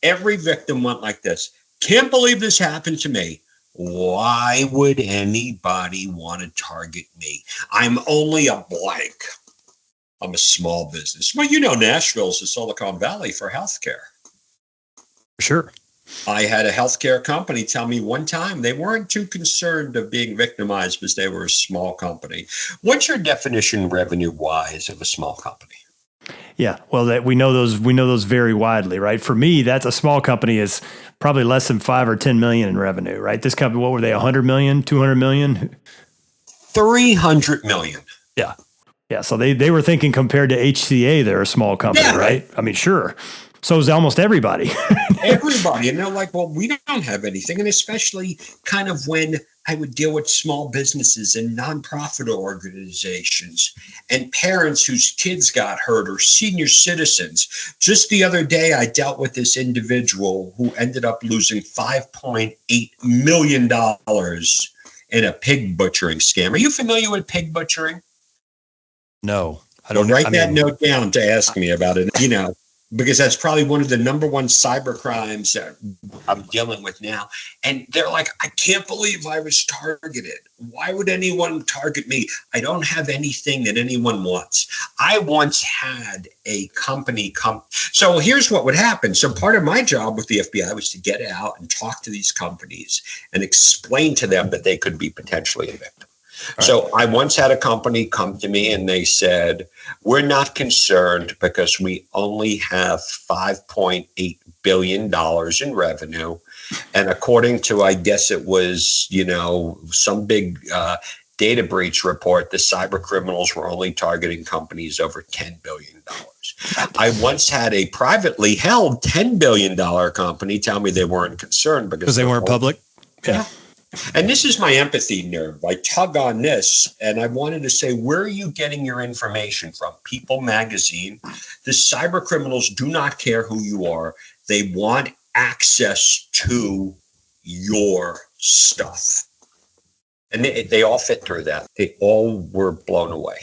Every victim went like this. Can't believe this happened to me. Why would anybody want to target me? I'm only a blank. I'm a small business. Well, Nashville's the Silicon Valley for healthcare. Sure. I had a healthcare company tell me one time they weren't too concerned of being victimized because they were a small company. What's your definition revenue-wise of a small company? Yeah, well, we know those vary widely, right? For me, that's a small company is probably less than 5 or 10 million in revenue, right? This company, what were they, 100 million, 200 million? 300 million. Yeah. Yeah, so they were thinking compared to HCA, they're a small company, Yeah. Right? I mean, sure. So is almost everybody. Everybody. And they're like, well, we don't have anything. And especially kind of when I would deal with small businesses and nonprofit organizations and parents whose kids got hurt or senior citizens. Just the other day, I dealt with this individual who ended up losing $5.8 million in a pig butchering scam. Are you familiar with pig butchering? No, I Well, don't. write that note down to ask me about it, because that's probably one of the number one cyber crimes that I'm dealing with now. And they're like, I can't believe I was targeted. Why would anyone target me? I don't have anything that anyone wants. I once had a company come. So here's what would happen. So part of my job with the FBI was to get out and talk to these companies and explain to them that they could be potentially a victim. So I once had a company come to me and they said, we're not concerned because we only have $5.8 billion in revenue. And according to, I guess it was, some big data breach report, the cyber criminals were only targeting companies over $10 billion. I once had a privately held $10 billion company tell me they weren't concerned because they weren't public. Yeah. And this is my empathy nerve. I tug on this, and I wanted to say, where are you getting your information from? People Magazine. The cyber criminals do not care who you are. They want access to your stuff. And they all fit through that. They all were blown away.